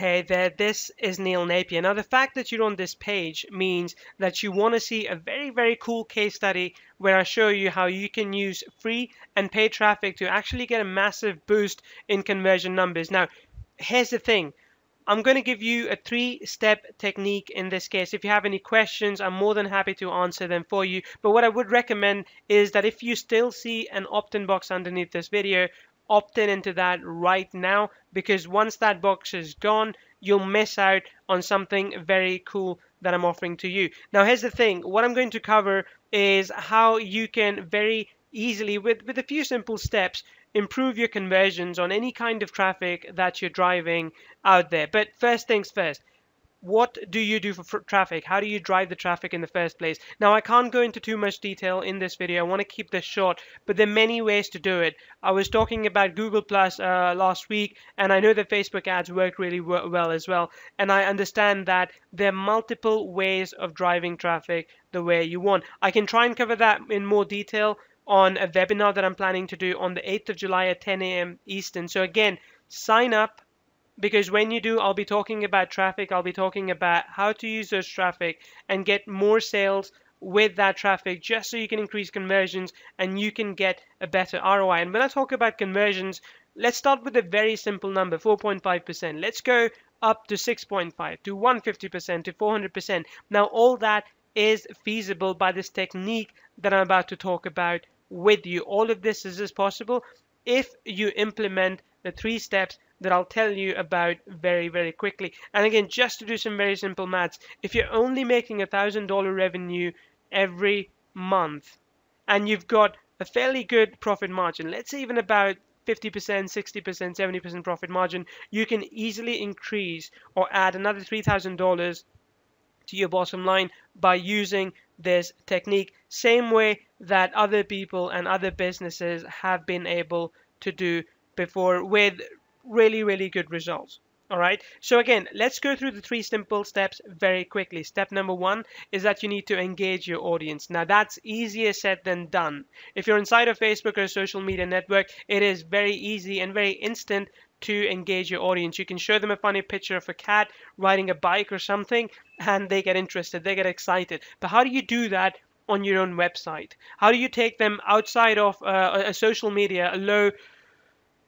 Hey there, this is Neil Napier. Now, the fact that you're on this page means that you want to see a very cool case study where I show you how you can use free and paid traffic to actually get a massive boost in conversion numbers. Now, here's the thing. I'm going to give you a 3-step technique in this case. If you have any questions, I'm more than happy to answer them for you. But what I would recommend is that if you still see an opt-in box underneath this video, opt in into that right now, because once that box is gone, you'll miss out on something very cool that I'm offering to you. Now, here's the thing. What I'm going to cover is how you can very easily, with a few simple steps, improve your conversions on any kind of traffic that you're driving out there. But first things first, what do you do for traffic? How do you drive the traffic in the first place? Now, I can't go into too much detail in this video. I want to keep this short, but there are many ways to do it. I was talking about Google Plus last week, and I know that Facebook ads work really well as well. And I understand that there are multiple ways of driving traffic the way you want. I can try and cover that in more detail on a webinar that I'm planning to do on the 8th of July at 10 a.m. Eastern. So again, sign up, because when you do, I'll be talking about traffic. I'll be talking about how to use those traffic and get more sales with that traffic, just so you can increase conversions and you can get a better ROI. And when I talk about conversions, let's start with a very simple number, 4.5%. Let's go up to 6.5, to 150%, to 400%. Now, all that is feasible by this technique that I'm about to talk about with you. All of this is possible if you implement the 3 steps that I'll tell you about very quickly. And again, just to do some very simple maths, if you're only making $1,000 revenue every month and you've got a fairly good profit margin, let's say even about 50%, 60%, 70% profit margin, you can easily increase or add another $3,000 to your bottom line by using this technique, same way that other people and other businesses have been able to do before with really good results. All right, so again, let's go through the 3 simple steps very quickly. Step number 1 is that you need to engage your audience. Now, that's easier said than done. If you're inside of Facebook or a social media network, it is very easy and very instant to engage your audience. You can show them a funny picture of a cat riding a bike or something, and they get interested, they get excited. But how do you do that on your own website? How do you take them outside of a social media, a low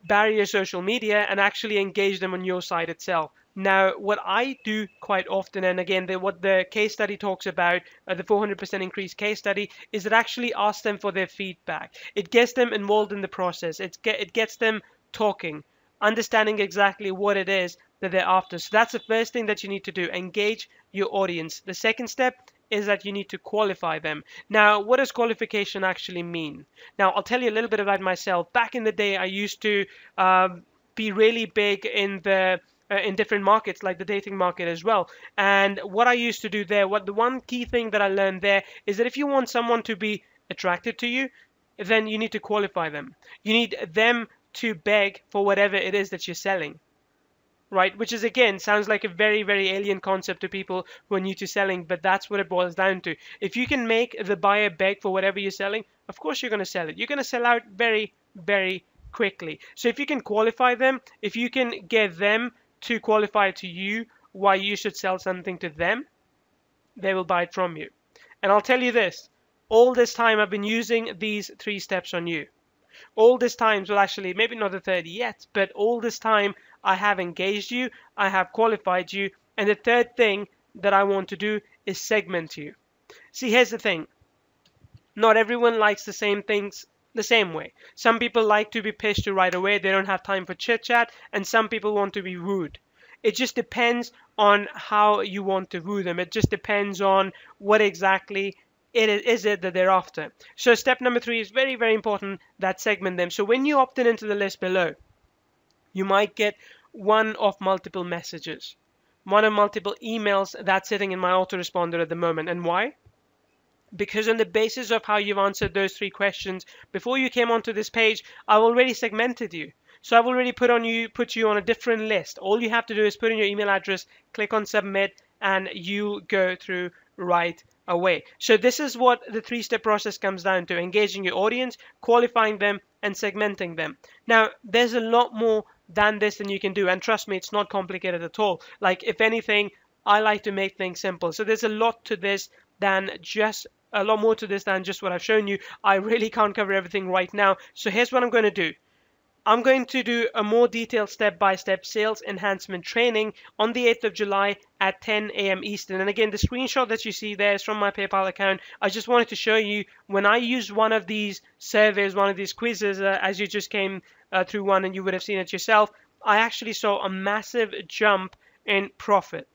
barrier social media, and actually engage them on your site itself? Now, what I do quite often, and again, what the case study talks about, the 400% increase case study, is it actually asks them for their feedback. It gets them involved in the process. It gets them talking, understanding exactly what it is that they're after. So that's the first thing that you need to do, engage your audience. The second step is that you need to qualify them. Now, what does qualification actually mean? Now, I'll tell you a little bit about myself. Back in the day, I used to be really big in different markets, like the dating market as well. And what I used to do there, the one key thing that I learned there is that if you want someone to be attracted to you, then you need to qualify them. You need them to beg for whatever it is that you're selling. Right, which is, again, sounds like a very alien concept to people who are new to selling, but that's what it boils down to. If you can make the buyer beg for whatever you're selling, of course you're going to sell it. You're going to sell out very quickly. So if you can qualify them, if you can get them to qualify to you why you should sell something to them, they will buy it from you. And I'll tell you this, all this time I've been using these 3 steps on you. All this time, well, actually, maybe not the 30 yet, but all this time I have engaged you, I have qualified you, and the third thing that I want to do is segment you. See, here's the thing. Not everyone likes the same things the same way. Some people like to be pitched to right away. They don't have time for chit-chat, and some people want to be wooed. It just depends on how you want to woo them. It just depends on what exactly is it that they're after. So step number 3 is very important, that segment them. So when you opt in into the list below, you might get one of multiple messages, one of multiple emails that's sitting in my autoresponder at the moment. And why? Because on the basis of how you've answered those 3 questions before you came onto this page, I've already segmented you. So I've already put you on a different list. All you have to do is put in your email address, click on submit, and you go through right away. So this is what the 3-step process comes down to: engaging your audience, qualifying them, and segmenting them. Now, there's a lot more than this than you can do. And trust me, it's not complicated at all. Like, if anything, I like to make things simple. So there's a lot to this than just a lot more to this than just what I've shown you. I really can't cover everything right now. So here's what I'm going to do. I'm going to do a more detailed step-by-step sales enhancement training on the 8th of July at 10 a.m. Eastern. And again, the screenshot that you see there is from my PayPal account. I just wanted to show you when I use one of these surveys, one of these quizzes, as you just came through one and you would have seen it yourself, I actually saw a massive jump in profit.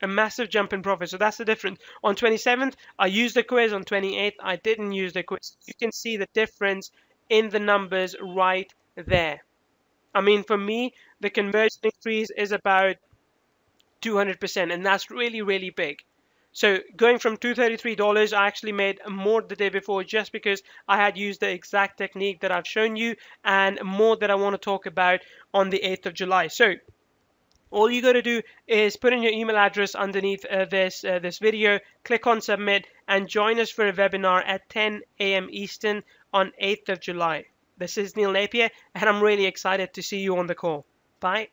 A massive jump in profit. So that's the difference. On 27th, I used the quiz. On 28th, I didn't use the quiz. You can see the difference in the numbers right there. I mean, for me, the conversion increase is about 200%, and that's really, really big. So going from $233, I actually made more the day before just because I had used the exact technique that I've shown you, and more that I want to talk about on the 8th of July. So all you got to do is put in your email address underneath this video, click on submit, and join us for a webinar at 10 a.m. Eastern on 8th of July. This is Neil Napier, and I'm really excited to see you on the call. Bye.